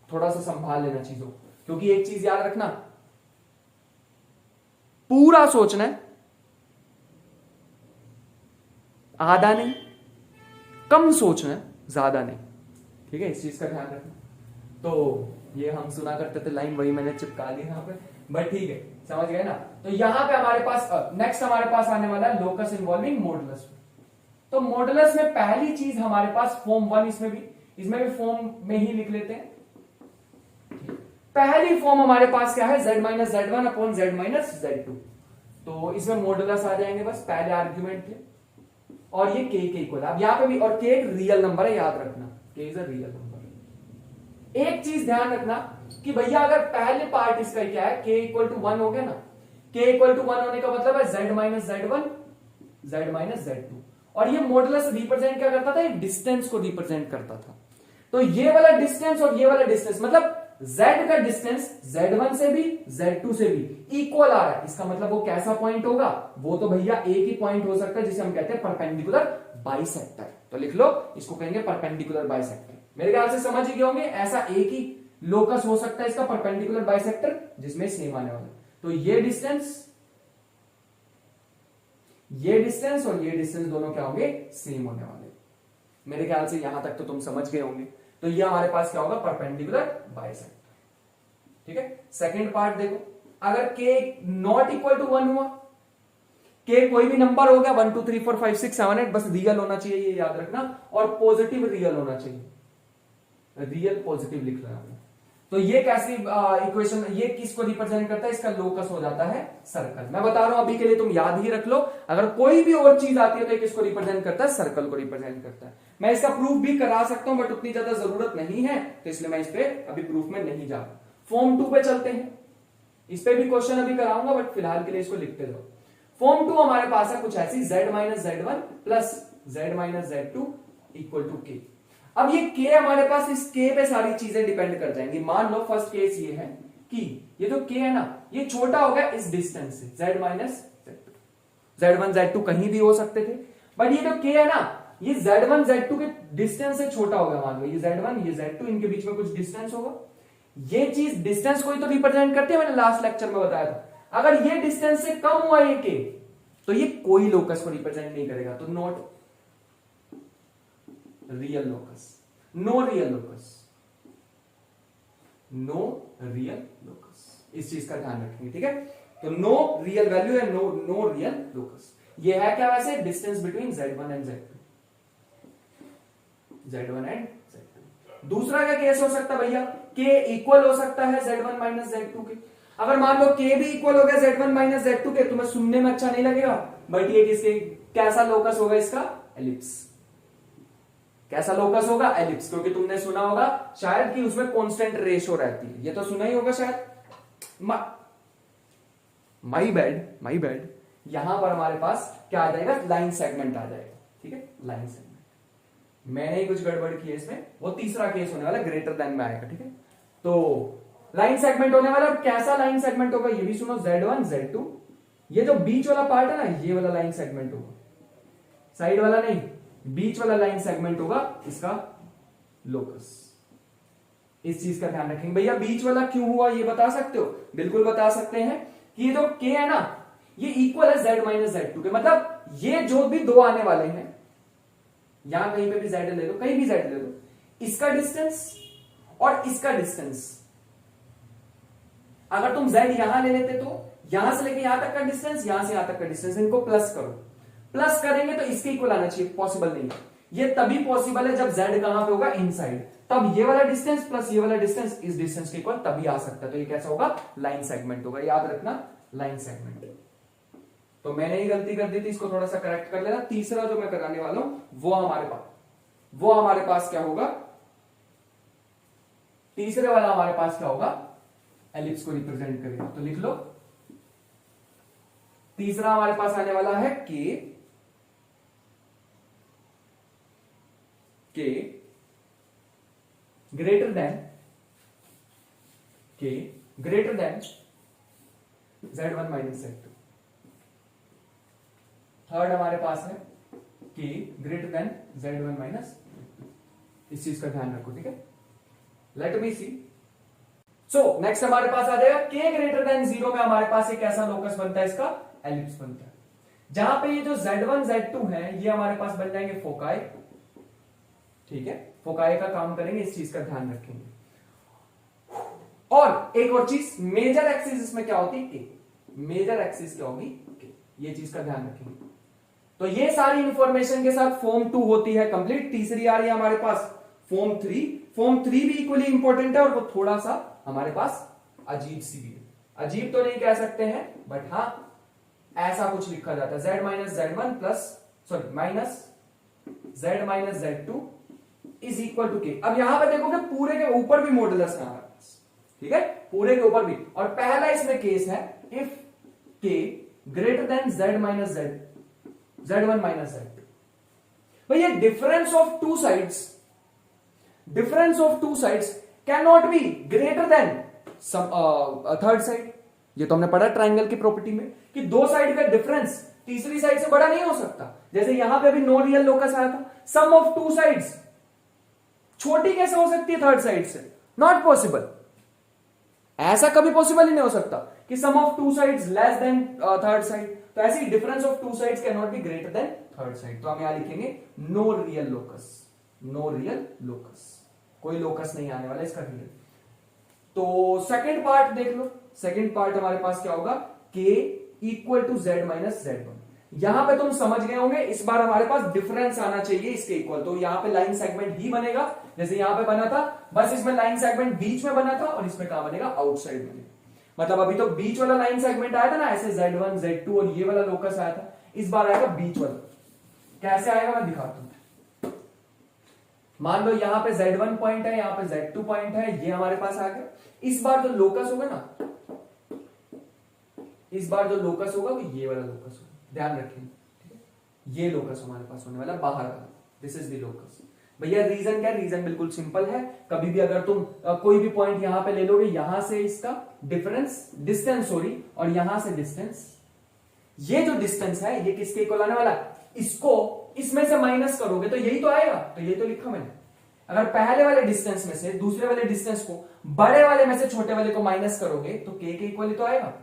थोड़ा सा संभाल लेना चीजों, क्योंकि एक चीज याद रखना, पूरा सोचना है, आधा नहीं, कम सोचना है, ज्यादा नहीं। ठीक है, इस चीज का ध्यान रखना। तो ये हम सुना करते थे लाइन, वही मैंने चिपका दी यहां पे, बट ठीक है, समझ गए ना। तो यहां पे हमारे पास नेक्स्ट हमारे पास आने वाला है लोकस इन्वॉल्विंग मॉडुलस। तो मॉडुलस में पहली चीज हमारे पास फॉर्म 1, इसमें भी फॉर्म में ही लिख लेते हैं। पहली फॉर्म हमारे पास क्या है, z minus z1 upon z minus z2। तो इसमें मॉडुलस आ जाएंगे, बस पहले आर्ग्यूमेंट थे, और ये k के इक्वल। अब यहां पे भी, और k एक रियल नंबर है, याद रखना, k is a real number. एक चीज ध्यान रखना कि भैया अगर पहले पार्ट इसका क्या है, k इक्वल टू 1 हो गया ना, k इक्वल टू 1 होने का मतलब है z minus z1 z minus z2। और ये मॉडुलस रिप्रेजेंट क्या करता था, एक डिस्टेंस को रिप्रेजेंट करता था। तो ये वाला डिस्टेंस और ये वाला डिस्टेंस, मतलब z का डिस्टेंस z1 से भी z2 से भी इक्वल आ रहा है। इसका मतलब वो कैसा पॉइंट होगा, वो तो भैया एक ही पॉइंट हो सकता है, जिसे हम कहते हैं परपेंडिकुलर बाइसेक्टर। तो लिख लो, इसको कहेंगे परपेंडिकुलर बाइसेक्टर। मेरे ख्याल से समझ ही गए होंगे, ऐसा एक ही लोकस हो सकता है इसका परपेंडिकुलर बाइसेक्टर, जिसमें सेम आने वाला। तो ये डिस्टेंस और ये डिस्टेंस दोनों क्या होंगे, सेम होने वाले। मेरे ख्याल से यहां तक तो तुम समझ गए होंगे। तो ये हमारे पास क्या होगा, परपेंडिकुलर बाइसेक्टर। ठीक है, सेकंड पार्ट देखो, अगर k नॉट इक्वल टू 1 हुआ, k कोई भी नंबर हो गया 1 2 3 4 5 6 7 8, बस रियल होना चाहिए, ये याद रखना, और पॉजिटिव रियल होना चाहिए, रियल पॉजिटिव लिख रहा हूं। तो ये कैसी इक्वेशन, ये किसको रिप्रेजेंट करता है, इसका लोकस हो जाता है सर्कल। मैं बता रहा हूं अभी के लिए तुम याद ही रख लो, अगर कोई भी और चीज आती है तो ये किसको रिप्रेजेंट करता है, सर्कल को रिप्रेजेंट करता है। मैं इसका प्रूफ भी करा सकता हूं बट उतनी ज्यादा जरूरत नहीं है, तो इसलिए मैं इस पे अभी प्रूफ में नहीं जा रहा। फॉर्म 2 पे चलते हैं, इस पे भी क्वेश्चन अभी कराऊंगा बट फिलहाल के लिए इसको लिखते जाओ। फॉर्म 2 हमारे पास है कुछ ऐसी, z minus z1 plus z minus z2 equal to k। अब ये k हमारे पास, इस k पे सारी चीजें डिपेंड कर जाएंगी। मान लो फर्स्ट केस ये है कि ये जो k है ना, ये छोटा हो गया इस डिस्टेंस से, z minus z2, z1 z2 कहीं भी हो सकते थे, बट ये जो k है ना, ये z1 z2 के डिस्टेंस से छोटा हो गया। मान लो ये z1 ये z2, इनके बीच में कुछ डिस्टेंस होगा, ये चीज डिस्टेंस को ही तो रिप्रेजेंट करती है, मैंने लास्ट लेक्चर में बताया था। अगर ये डिस्टेंस से कम हुआ ये k, तो ये कोई लोकस को रिप्रेजेंट नहीं करेगा, तो not real locus, no real locus, no real locus, इस चीज का ध्यान रखेंगे, ठीक है। तो नो रियल वैल्यू है, नो रियल लोकस। ये है क्या वैसे, distance between z1 and z2, z1 and z2। दूसरा क्या केस हो सकता है भैया, k इक्वल हो सकता है z1 माइनस z2 के। अगर मान लो k भी इक्वल हो गया z1 माइनस z2 के, तुम्हें सुनने में अच्छा नहीं लगेगा, बट ये किसके, कैसा लोकस होगा इसका, एलिप्स। कैसा लोकस होगा, एलिप्स, क्योंकि तुमने सुना होगा शायद कि उसमें कांस्टेंट रेशो रहती है, ये तो सुना ही होगा शायद। माई बैड, यहां पर हमारे पास क्या आ जाएगा, लाइन सेगमेंट आ जाएगा, ठीक है, लाइन सेगमेंट। मैंने ही कुछ गड़बड़ की है इसमें, वो तीसरा केस होने वाला, ग्रेटर देन में आएगा, ठीक है। तो लाइन सेगमेंट होने वाला, और कैसा लाइन सेगमेंट होगा ये भी सुनो, z1 z2, ये जो बीच वाला पार्ट है ना, ये वाला लाइन सेगमेंट होगा, साइड वाला नहीं, बीच वाला लाइन सेगमेंट होगा इसका लोकस। इस चीज का ध्यान रखेंगे भैया। बीच वाला क्यों हुआ ये बता सकते हो, बिल्कुल बता सकते हैं कि ये जो k है ना, ये इक्वल है z माइनस z2 के, मतलब ये जो भी दो आने वाले हैं, यहां कहीं पे भी z ले लो, कहीं भी z ले लो, इसका डिस्टेंस और इसका डिस्टेंस, अगर तुम z यहां ले लेते तो यहां से लेके यहां तक का डिस्टेंस, यहां से यहां तक का डिस्टेंस, इनको प्लस करो, प्लस करेंगे तो इसके इक्वल आना चाहिए, पॉसिबल नहीं है। ये तभी पॉसिबल है जब z कहां पे होगा, इनसाइड, तब ये वाला डिस्टेंस प्लस ये वाला डिस्टेंस इस डिस्टेंस के इक्वल तभी आ सकता है। तो ये कैसा होगा, लाइन सेगमेंट होगा, याद रखना, लाइन सेगमेंट। तो मैंने ही गलती कर दी थी, इसको थोड़ा सा करेक्ट कर लेना। तीसरा जो मैं कराने वाला हूं वो हमारे पास क्या होगा, तीसरे वाला हमारे पास क्या होगा, एलिप्स को रिप्रेजेंट करेगा। तो लिख लो, तीसरा हमारे पास आने वाला है k greater than z1 minus z2। Third हमारे पास है k greater than z1 minus, इस चीज का ध्यान रखो, ठीक है। लेट मी सी। सो नेक्स्ट हमारे पास आ जाएगा k ग्रेटर देन 0 में हमारे पास एक ऐसा लोकस बनता है, इसका एलिप्स बनता है, जहां पे ये जो z1 z2 है ये हमारे पास बन जाएंगे फोकाई, ठीक है, फोकाई का काम करेंगे, इस चीज का ध्यान रखेंगे। और एक और चीज, मेजर एक्सिस इसमें क्या होती है, मेजर एक्सिस क्या होगी, ये चीज का ध्यान रखेंगे। तो ये सारी इंफॉर्मेशन के साथ फॉर्म 2 होती है कंप्लीट। तीसरी आ रही है हमारे पास फॉर्म 3। फॉर्म 3 भी इक्वली इंपॉर्टेंट है, और वो थोड़ा सा हमारे पास अजीब सी भी है, अजीब तो नहीं कह सकते हैं बट हाँ ऐसा कुछ लिखा जाता है, z minus z1 plus sorry minus z minus z2 is equal to k। अब यहां पर देखोगे पूरे के ऊपर भी मॉडुलस है हमारे पास, ठीक है, पूरे के ऊपर भी। और पहला इसमें केस है if k greater than z minus z1 minus z2। भैया difference of two sides can not be greater than third side. ये तो हमने पढ़ा ट्राइंगल की प्रॉपर्टी में कि दो साइड का डिफरेंस तीसरी साइड से बड़ा नहीं हो सकता। जैसे यहां पे भी नो रियल लोकस आया था, सम ऑफ टू साइड्स छोटी कैसे हो सकती है थर्ड साइड से, नॉट पॉसिबल, ऐसा कभी पॉसिबल ही नहीं हो सकता कि sum of two sides less than third side. तो ऐसी difference of two sides can not be greater than third side. तो हम यहां लिखेंगे no real locus, no real locus, कोई लोकस नहीं आने वाला इसका रियल। तो सेकंड पार्ट देख लो, सेकंड पार्ट हमारे पास क्या होगा, k equal to z minus z1। यहां पे तुम समझ गए होंगे, इस बार हमारे पास डिफरेंस आना चाहिए इसके इक्वल, तो यहां पे लाइन सेगमेंट ही बनेगा जैसे यहां पे बना था, बस इसमें लाइन सेगमेंट बीच में बना था और इसमें क्या बनेगा, आउटसाइड बनेगा। मतलब अभी तो बीच वाला लाइन सेगमेंट आया था ना, ऐसे z1 z2 और ये वाला लोकस आया था, इस बार आएगा बीच वाला। कैसे आएगा मैं दिखाता हूं। मान लो यहां पे z1 पॉइंट है, यहां पे z2 पॉइंट है, ये हमारे पास आ गया। इस बार जो लोकस होगा ना, इस बार जो लोकस होगा वो ये वाला लोकस होगा, ध्यान रखें, ठीक है। ये लोकस हमारे पास होने वाला बाहर का, दिस इज द लोकस। भैया रीजन क्या है, रीजन बिल्कुल सिंपल है। कभी भी अगर तुम कोई भी पॉइंट यहां पे ले लोगे, यहां से इसका डिस्टेंस सॉरी, और यहां से डिस्टेंस, ये जो डिस्टेंस है ये किसके इक्वल आने वाला है, इसको इसमें से माइनस करोगे तो यही तो आएगा, तो यही तो लिखा मैंने। अगर पहले वाले डिस्टेंस में से दूसरे वाले डिस्टेंस को बड़े वाले में से छोटे वाले को माइनस करोगे तो के इक्वल ही तो आएगा,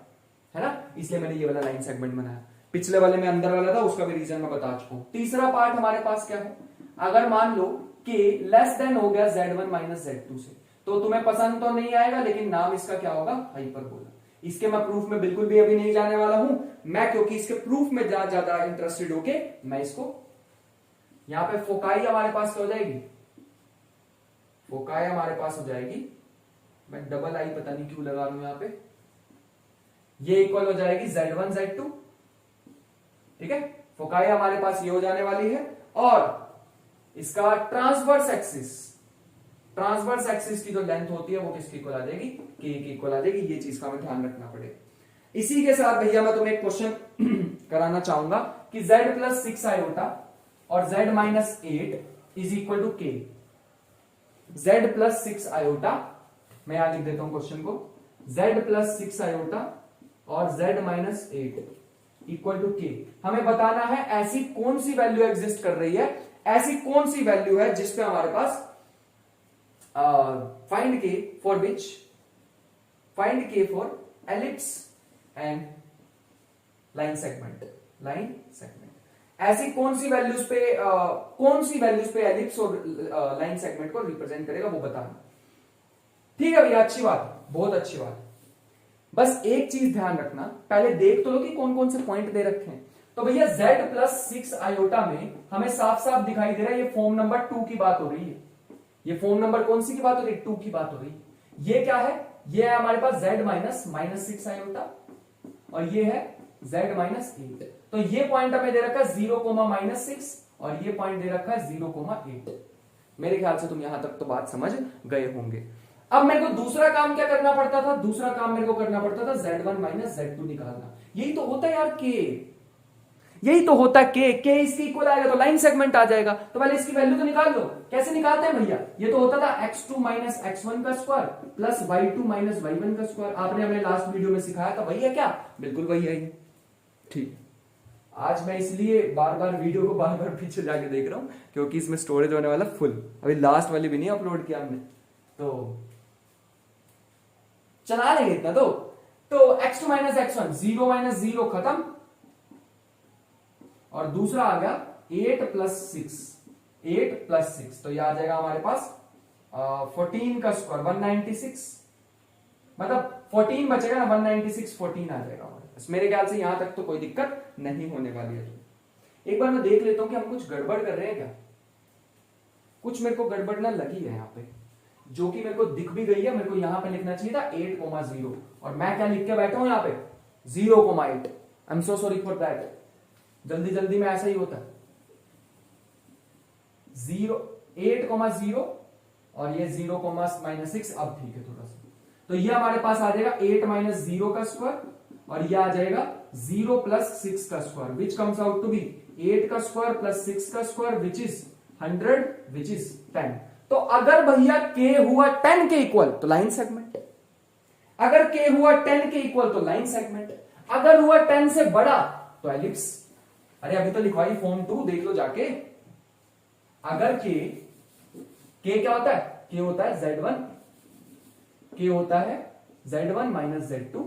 है ना। इसलिए मैंने ये वाला लाइन सेगमेंट बनाया। पिछले वाले में अंदर वाला था, उसका भी रीजन मैं बता चुका हूं। तीसरा पार्ट हमारे पास क्या है, अगर मान लो k लेस देन हो गया z1 माइनस z2 से, तो तुम्हें पसंद तो नहीं आएगा, लेकिन नाम इसका क्या होगा, हाइपरबोला। इसके मैं प्रूफ में बिल्कुल भी अभी नहीं जाने वाला हूं मैं, क्योंकि इसके प्रूफ में ज्यादा इंटरेस्टेड होके मैं इसको यहां पे फोकाई हमारे पास हो जाएगी, फोकाई हमारे पास हो जाएगी, मैं डबल आई पता नहीं क्यों लगा रहा हूं यहां पे, ये इक्वल हो जाएगी z1 z2, ठीक है। फोकाई हमारे पास ये हो जाने वाली है, और इसका ट्रांसवर्स एक्सिस की जो लेंथ होती है वो किसकी इक्वल आ जाएगी, k की इक्वल आ जाएगी। ये चीज का हमें ध्यान रखना पड़ेगा। इसी के साथ भैया मैं तुम्हें एक क्वेश्चन कराना चाहूंगा कि z प्लस 6 आयोटा और z minus 8 is equal to k। z plus 6 iota, मैं यहां लिख देता हूं क्वेश्चन को, z प्लस 6 आयोटा और z minus 8 equal to k। हमें बताना है ऐसी कौन सी वैल्यू एग्जिस्ट कर रही है, ऐसी कौन सी वैल्यू है जिसपे हमारे पास फाइंड के फॉर विच, फाइंड के for ellipse and line segment, ऐसी कौन सी वैल्यूज पे एलिप्स और लाइन सेगमेंट को रिप्रेजेंट करेगा वो बताना। ठीक है भैया, अच्छी बात, बहुत अच्छी बात। बस एक चीज ध्यान रखना, पहले देख तो लो कि कौन कौन से पॉइंट दे रखे हैं। तो भैया z प्लस 6 आयोटा में हमें साफ साफ दिखाई दे रहा है ये फॉर्म नंबर 2 की बात हो रही है। ये फॉर्म नंबर कौन सी की बात हो रही है, 2 की बात हो रही है। ये क्या है, ये है हमारे पास z माइनस 6 आयोटा और ये है z माइनस 8। तो ये पॉइंट हमें दे रखा है 0,-6 और ये पॉइंट दे रखा है 0,8। मेरे ख्याल से तुम यहां तक तो बात समझ गए होंगे। अब मेरे को दूसरा काम क्या करना पड़ता था, दूसरा काम मेरे को करना पड़ता था z1 माइनस z2 निकालना। यही तो होता है यार k, यही तो होता है k इसके इक्वल आएगा तो लाइन सेगमेंट आ जाएगा। तो पहले इसकी वैल्यू तो निकाल लो। कैसे निकालते हैं भैया, ये तो होता था x2 माइनस x1 का square plus y2 minus y1 का स्क्वायर। आपने हमें लास्ट वीडियो में सिखाया था, वही है क्या, बिल्कुल वही है। ठीक, आज मैं इसलिए बार बार वीडियो को बार बार पीछे जाके देख रहा हूं क्योंकि इसमें स्टोरेज होने वाला फुल। अभी लास्ट वाली भी नहीं अपलोड किया हमने, तो चला लेंगे इतना। तो x2 माइनस x1, 0 माइनस 0 खत्म, और दूसरा आ गया 8 प्लस 6, तो यह आ जाएगा हमारे पास 14 का स्क्वायर 196, मतलब 14 बचेगा ना, 196 14 आ जाएगा हमारे पास। मेरे ख्याल से यहां तक तो कोई दिक्कत नहीं होने वाली है। एक बार मैं देख लेता हूं कि हम कुछ गड़बड़ कर रहे हैं क्या। कुछ मेरे को गड़बड़ ना लगी है यहाँ पे, जो कि मेरे को दिख भी गई है। मेरे को यहां पे लिखना चाहिए था 8,0 और मैं क्या लिख के बैठा हूं यहाँ पे 0,8। I am so sorry for that, जल्दी जल्दी में ऐसा ही होता है। 8,0 और ये 0,-6। अब ठीक है थोड़ा सा, तो ये हमारे पास आ जाएगा 8 माइनस 0 का स्क्वायर और ये आ जाएगा 0 प्लस 6 का square, which comes out to be 8 का स्क्वायर प्लस 6 का square which is 100 which is 10। तो अगर भैया k हुआ 10 के इक्वल तो लाइन सेगमेंट, अगर k हुआ 10 के इक्वल तो लाइन सेगमेंट, अगर हुआ 10 से बड़ा तो एलिप्स। अरे अभी तो लिखवाई फॉर्म 2, देख लो जाके। अगर k क्या होता है, k होता है z1, k होता है z1 माइनस z2।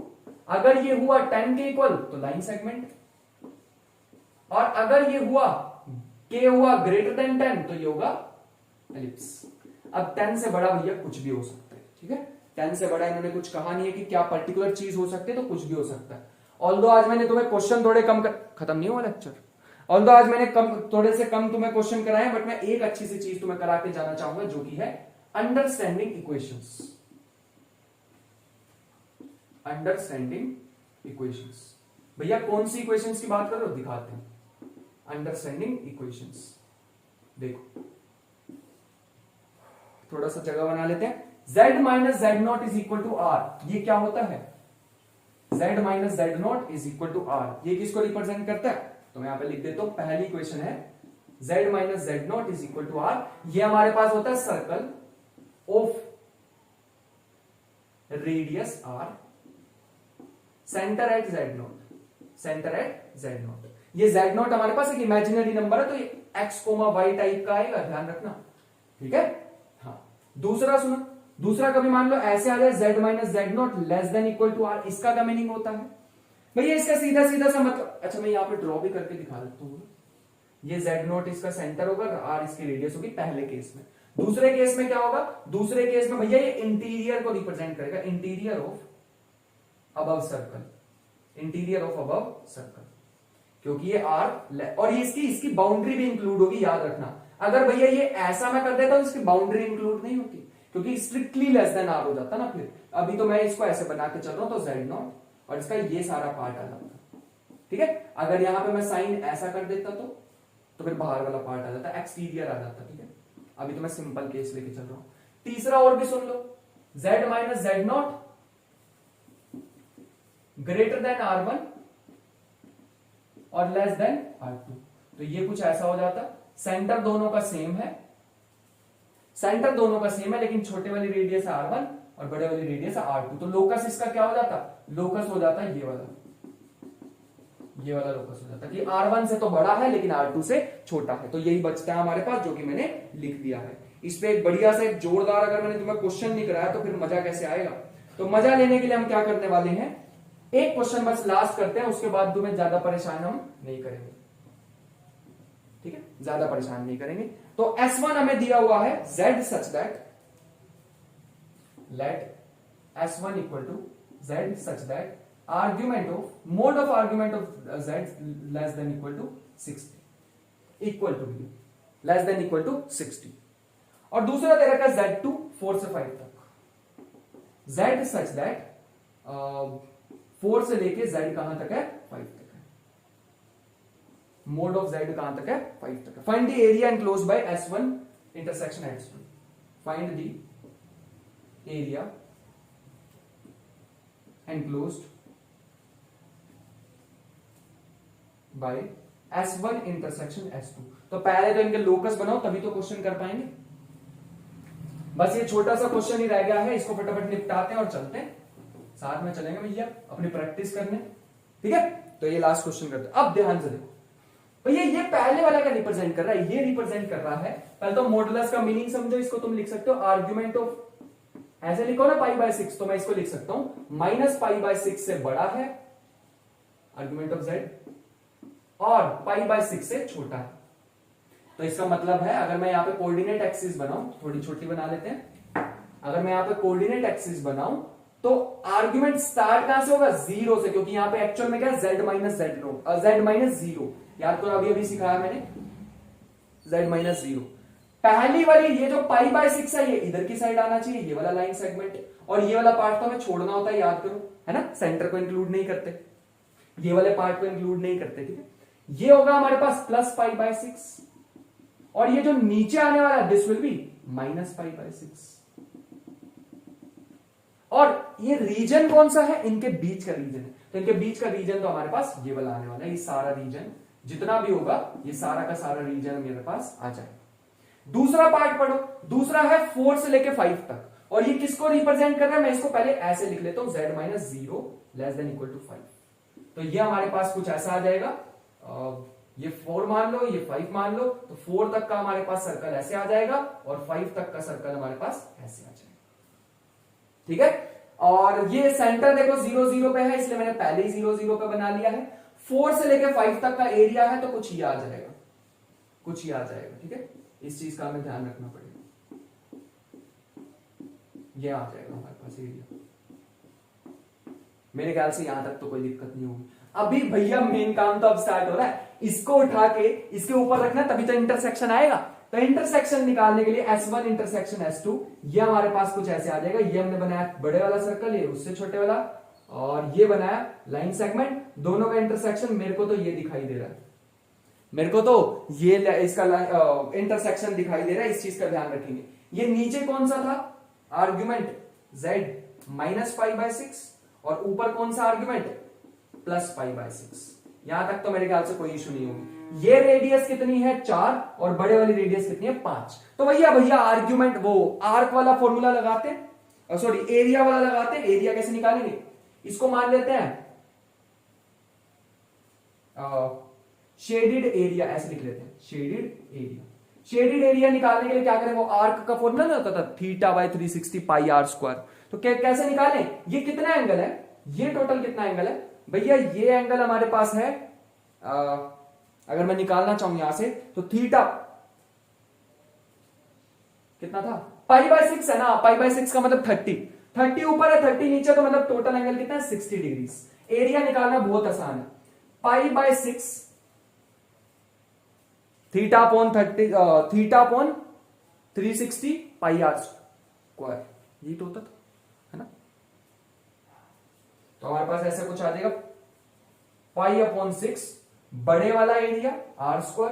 अगर ये हुआ 10 के इक्वल तो लाइन सेगमेंट, और अगर ये हुआ k हुआ ग्रेटर देन 10 तो ये होगा एलिप्स। अब 10 से बड़ा भैया कुछ भी हो सकता है, ठीक है। 10 से बड़ा इन्होंने कुछ कहा नहीं है कि क्या पर्टिकुलर चीज हो सकती है, तो कुछ भी हो सकता है। ऑल्दो आज मैंने तुम्हें क्वेश्चन थोड़े कम खत्म नहीं हुआ लेक्चर। ऑल्दो आज मैंने थोड़े से कम तुम्हें क्वेश्चन कराए, बट मैं एक अच्छी सी चीज तुम्हें करा के जाना चाहूंगा, जो कि है अंडरस्टैंडिंग इक्वेशंस। अंडरस्टैंडिंग इक्वेशंस, भैया कौन सी इक्वेशंस की बात कर रहे हो, दिखाते हैं। अंडरस्टैंडिंग इक्वेशंस, देखो थोड़ा सा जगह बना लेते हैं। z minus z naught is equal to r, ये क्या होता है, z minus z naught is equal to r, ये किसको रिप्रेजेंट करता है, तो मैं यहां पे लिख देता हूं। पहली इक्वेशन है z minus z naught is equal to r, ये हमारे पास होता है circle of radius r, centre at z naught, centre at z naught. ये z नॉट हमारे पास एक इमेजिनरी नंबर है, तो ये x, y टाइप का आएगा, ध्यान रखना, ठीक है। हाँ, दूसरा सुनो, दूसरा कभी मान लो ऐसे आ जाए z minus z naught less than equal to r, इसका क्या मीनिंग होता है भैया, इसका सीधा सीधा सा मतलब, अच्छा मैं यहां पे ड्रॉ भी करके दिखा देता हूं। ये z नॉट इसका सेंटर होगा, r इसकी रेडियस होगी पहले केस में। दूसरे केस में क्या होगा, दूसरे केस में भैया ये इंटीरियर को रिप्रेजेंट करेगा, interior of above circle, interior of above circle, क्योंकि ये r और ये इसकी बाउंड्री भी इंक्लूड होगी, याद रखना। अगर भैया ये ऐसा मैं कर देता हूं, इसकी बाउंड्री इंक्लूड नहीं होती, क्योंकि स्ट्रिक्टली लेस देन r हो जाता ना। फिर अभी तो मैं इसको ऐसे बना के चल रहा हूं, तो z नॉट और इसका ये सारा पार्ट आ जाता, ठीक है। अगर यहां पे मैं साइन ऐसा कर देता तो फिर बाहर वाला पार्ट आ जाता, एक्सटीरियर आ जाता, ठीक है। अभी तो मैं सिंपल केस लेके चल रहा हूं। तीसरा और भी सुन लो, z minus z not greater than r1 और लेस देन r2, तो ये कुछ ऐसा हो जाता। सेंटर दोनों का सेम है, सेंटर दोनों का सेम है, लेकिन छोटे वाली रेडियस है r1 और बड़े वाली रेडियस है r2, तो लोकस इसका क्या हो जाता, लोकस हो जाता है ये वाला लोकस हो जाता है कि r1 से तो बड़ा है लेकिन r2 से छोटा है, तो यही बचता है हमारे पास, जो कि मैंने लिख दिया है। इस पे एक बढ़िया सा एक जोरदार, अगर मैंने तुम्हें क्वेश्चन नहीं कराया तो फिर मजा कैसे आएगा। तो मजा लेने के लिए हम क्या करने वाले हैं, एक क्वेश्चन बस लास्ट करते हैं, उसके बाद तुम्हें ज्यादा परेशान हम नहीं करेंगे, ठीक है, ज्यादा परेशान नहीं करेंगे। तो S1 हमें दिया हुआ है z such that, let S1 equal to z such that argument of mod of argument of z less than equal to 60, equal to less than equal to 60। और दूसरा दे रखा है z2 4 से 5 तक, z सच दैट 4 से लेके z कहां तक है, 5 तक है, मोड ऑफ z कहां तक है, 5 तक है। Find the area enclosed bye S1 intersection S2, find the area enclosed bye S1 intersection S2। तो पहले तो इनके लोकस बनाओ, तभी तो क्वेश्चन कर पाएंगे। बस ये छोटा सा क्वेश्चन ही रह गया है, इसको फटाफट निपटाते हैं और चलते हैं, साथ में चलेंगे भैया अपनी प्रैक्टिस करने, ठीक है। तो ये लास्ट क्वेश्चन करते हैं। अब ध्यान से देखो भैया, ये पहले वाला का रिप्रेजेंट कर रहा है, ये रिप्रेजेंट कर रहा है, पहले तो मॉडुलस का मीनिंग समझो, इसको तुम लिख सकते हो आर्ग्यूमेंट ऑफ, ऐसे लिखो ना π/6, तो मैं इसको लिख सकता हूं माइनस π/6 से बड़ा है आर्ग्यूमेंट ऑफ z और π/6 से छोटा है। तो इसका मतलब है, अगर मैं यहां पे कोऑर्डिनेट एक्सिस बनाऊं, थोड़ी छोटी बना लेते हैं, अगर मैं यहां पे कोऑर्डिनेट एक्सिस बनाऊं तो आर्ग्यूमेंट स्टार्ट कहां से होगा, 0 से, क्योंकि यहां पे एक्चुअल में क्या है, z minus z naught, z minus 0, याद करो अभी सिखाया मैंने, z माइनस 0। पहली वाली ये जो π/6 है, ये इधर की साइड आना चाहिए, ये वाला लाइन सेगमेंट, और ये वाला पार्ट तो हमें छोड़ना होता है, याद करो, है ना, सेंटर को इंक्लूड नहीं करते, ये वाले पार्ट को इंक्लूड नहीं करते, ठीक है। ये होगा हमारे पास प्लस π/6, और ये जो नीचे आने वाला है दिस विल बी माइनस π/6। और ये रीजन कौन सा है, इनके बीच का रीजन है, तो इनके बीच का रीजन तो हमारे पास ये वाला आने वाला है, ये सारा रीजन जितना भी होगा, ये सारा का सारा रीजन मेरे पास आ जाए। दूसरा पार्ट पढ़ो, दूसरा है 4 से लेके 5 तक, और ये किसको रिप्रेजेंट कर रहा है, मैं इसको पहले ऐसे लिख लेता हूं, z minus 0 less than equal to 5। तो ये हमारे पास कुछ ऐसा आ जाएगा, ये 4 मान लो, ये 5 मान लो, तो 4 तक का हमारे पास सर्कल ऐसे आ जाएगा, और 5 तक का सर्कल हमारे पास ऐसे आ जाएगा, ठीक है। और ये सेंटर देखो 0 0 पे है, इसलिए मैंने पहले ही 0 0 पे बना लिया है। 4 से लेके 5 तक का एरिया है, तो कुछ ही आ जाएगा, कुछ ही आ जाएगा, ठीक है। इस चीज का हमें ध्यान रखना पड़ेगा, ये आ जाएगा हमारे पास एरिया। मेरे ख्याल से यहां तक तो कोई दिक्कत नहीं होगी। अभी भैया मेन काम तो अब स्टार्ट हो रहा है, इसको उठा के इसके ऊपर रखना तभी तो इंटरसेक्शन आएगा। तो इंटरसेक्शन निकालने के लिए S1 इंटरसेक्शन S2 ये हमारे पास कुछ ऐसे आ जाएगा। ये हमने बनाया बड़े वाला सर्कल, ये उससे छोटे वाला, और ये बनाया लाइन सेगमेंट, दोनों का इंटरसेक्शन मेरे को तो ये दिखाई दे रहा है, मेरे को तो ये इसका इंटरसेक्शन दिखाई दे रहा है। इस चीज का ध्यान रखेंगे। ये नीचे कौन सा था आर्ग्यूमेंट Z -π/6 और ऊपर कौन सा आर्ग्यूमेंट +π/6। यहां तक तो मेरे ख्याल से कोई इशू नहीं होगी। ये रेडियस कितनी है 4 और बड़े वाली रेडियस कितनी है 5। तो भैया आर्ग्यूमेंट वो आर्क वाला फॉर्मूला लगाते हैं, सॉरी एरिया वाला लगाते हैं। एरिया कैसे निकालेंगे, इसको मान लेते हैं शेडेड एरिया, ऐसे लिख लेते हैं शेडेड एरिया। शेडेड एरिया निकालने के लिए क्या करें, वो आर्क का फॉर्मूला ना होता था θ/360 πr²। तो कैसे निकालें, ये कितना एंगल है, ये टोटल कितना एंगल है भैया, ये एंगल हमारे पास है अगर मैं निकालना चाहूं यहां से तो थीटा कितना था π/6 है ना, π/6 का मतलब 30 ऊपर है 30 नीचे, तो मतलब टोटल एंगल कितना है 60 डिग्री। एरिया निकालना बहुत आसान है, π/6 θ/360 πr², ये तो होता है ना। तो हमारे पास ऐसा कुछ आ जाएगा π/6 बड़े वाला एरिया r²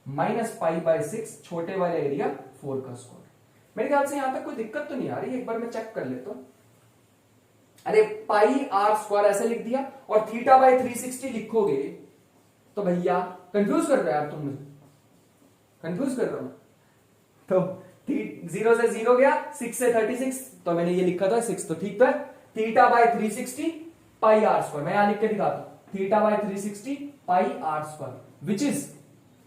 -π/6 छोटे वाले एरिया 4 का स्क्वायर। मेरे ख्याल से यहां तक कोई दिक्कत तो नहीं आ रही, एक बार मैं चेक कर लेता हूं। अरे πr² ऐसे लिख दिया और θ/360 लिखोगे तो भैया कंफ्यूज कर रहे हो यार तुम मुझे, कंफ्यूज कर रहे हो। तो 0 से 0 गया, 6 से 36, तो मैंने ये लिखा था 6, तो ठीक तो है। θ/360 πr², मैं यहां लिख के दिखाता हूं θ/360 πr², विच इज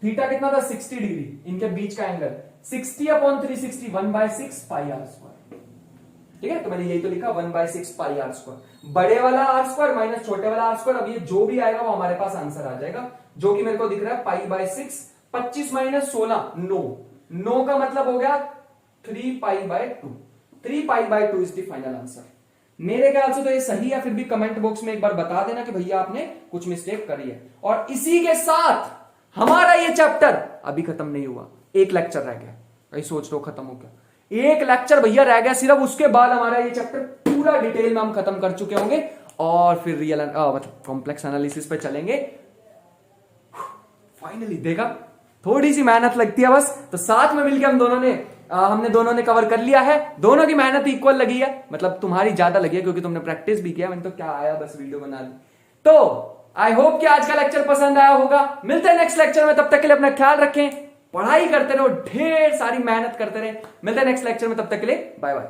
थीटा कितना था 60 डिग्री, इनके बीच का एंगल 60/360 1/6 πr²। ठीक है, तो मैंने यही तो लिखा 1/6 πr², बड़े वाला r² माइनस छोटे वाला r²। अब ये जो भी आएगा वो हमारे पास आंसर आ जाएगा, जो कि मेरे को दिख रहा है π/6। 25 - 16 9 का मतलब हो गया 3π/2। 3π/2 इज द फाइनल आंसर। मेरे ख्याल से तो ये सही है, फिर भी कमेंट बॉक्स में एक बार बता देना कि भैया आपने कुछ मिस्टेक करी है। और इसी के साथ हमारा ये चैप्टर अभी खत्म नहीं हुआ, एक लेक्चर रह गया। कहीं सोच लो खत्म हो गया, एक लेक्चर भैया रह गया सिर्फ, उसके बाद हमारा ये चैप्टर पूरा डिटेल में हम खत्म कर चुके होंगे और फिर रियल मतलब कॉम्प्लेक्स एनालिसिस पे चलेंगे। फाइनली देखा, थोड़ी सी मेहनत लगती है बस, तो साथ में मिलकर हमने दोनों ने कवर कर लिया है। दोनों की मेहनत इक्वल लगी है, मतलब तुम्हारी ज्यादा लगी है क्योंकि तुमने प्रैक्टिस भी किया, मैंने तो क्या आया बस वीडियो बना ली। तो आई होप कि आज का लेक्चर पसंद आया होगा। मिलते हैं नेक्स्ट लेक्चर में, तब तक के लिए अपना ख्याल रखें, पढ़ाई करते रहो, ढेर सारी मेहनत करते रहे। मिलते हैं नेक्स्ट लेक्चर में, तब तक के लिए बाय बाय।